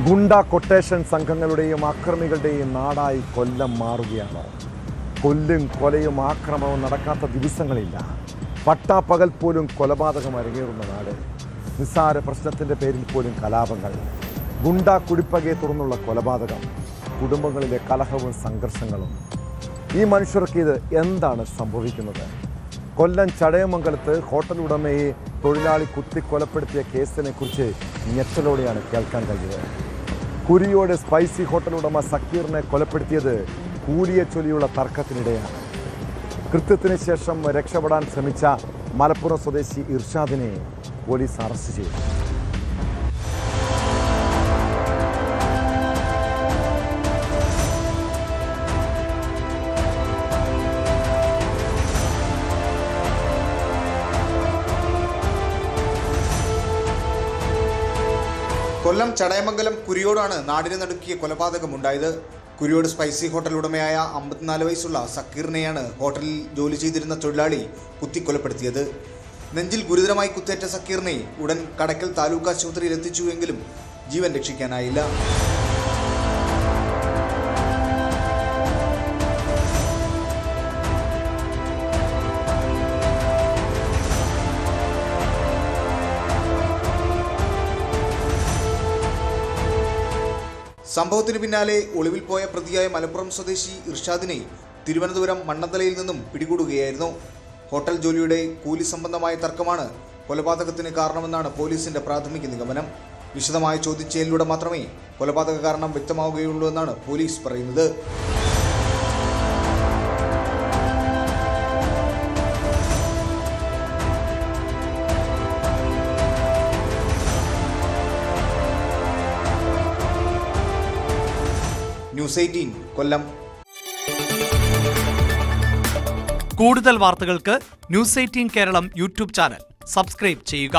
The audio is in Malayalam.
ഗുണ്ട കൊട്ടേഷൻ സംഘങ്ങളുടെയും അക്രമികളുടെയും നാടായി കൊല്ലം മാറുകയാണോ? കൊല്ലും കൊലയും ആക്രമണവും നടക്കാത്ത ദിവസങ്ങളില്ല. പട്ടാപ്പകൽ പോലും കൊലപാതകം അരങ്ങേറുന്ന നാട്. നിസ്സാര പ്രശ്നത്തിൻ്റെ പേരിൽ പോലും കലാപങ്ങൾ. ഗുണ്ട കുടിപ്പകയെ തുറന്നുള്ള കൊലപാതകം. കുടുംബങ്ങളിലെ കലഹവും സംഘർഷങ്ങളും. ഈ മനുഷ്യർക്ക് ഇത് എന്താണ് സംഭവിക്കുന്നത്? കൊല്ലം ചടയമംഗലത്ത് ഹോട്ടൽ ഉടമയെ തൊഴിലാളി കുത്തിക്കൊലപ്പെടുത്തിയ കേസിനെ കുറിച്ച് ഞെട്ടലോടെയാണ് കേൾക്കാൻ കഴിഞ്ഞത്. കുരിയോട് സ്പൈസി ഹോട്ടൽ ഉടമ സക്കീറിനെ കൊലപ്പെടുത്തിയത് കൂലിയെ ചൊല്ലിയുള്ള തർക്കത്തിനിടെയാണ്. കൃത്യത്തിന് ശേഷം രക്ഷപ്പെടാൻ ശ്രമിച്ച മലപ്പുറം സ്വദേശി ഇർഷാദിനെ പോലീസ് അറസ്റ്റ് ചെയ്തു. കൊല്ലം ചടയമംഗലം കുരിയോടാണ് നാടിനെ നടുക്കിയ കൊലപാതകമുണ്ടായത്. കുരിയോട് സ്പൈസി ഹോട്ടൽ ഉടമയായ 54 വയസ്സുള്ള സക്കീറിനെയാണ് ഹോട്ടലിൽ ജോലി ചെയ്തിരുന്ന തൊഴിലാളി കുത്തിക്കൊലപ്പെടുത്തിയത്. നെഞ്ചിൽ ഗുരുതരമായി കുത്തേറ്റ സക്കീറിനെ ഉടൻ കടക്കൽ താലൂക്ക് ആശുപത്രിയിൽ എത്തിച്ചുവെങ്കിലും ജീവൻ രക്ഷിക്കാനായില്ല. സംഭവത്തിന് പിന്നാലെ ഒളിവിൽ പോയ പ്രതിയായ മലപ്പുറം സ്വദേശി ഇർഷാദിനെ തിരുവനന്തപുരം മണ്ണന്തലയിൽ നിന്നും പിടികൂടുകയായിരുന്നു. ഹോട്ടൽ ജോലിയുടെ കൂലി സംബന്ധമായ തർക്കമാണ് കൊലപാതകത്തിന് കാരണമെന്നാണ് പോലീസിന്റെ പ്രാഥമിക നിഗമനം. വിശദമായ ചോദ്യചെയ്യലിലൂടെ മാത്രമേ കൊലപാതക കാരണം വ്യക്തമാവുകയുള്ളൂ എന്നാണ് പോലീസ് പറയുന്നത്. ന്യൂസ് 18 കൊല്ലം. കൂടുതൽ വാർത്തകൾക്ക് News 18 Keralam YouTube channel subscribe ചെയ്യുക.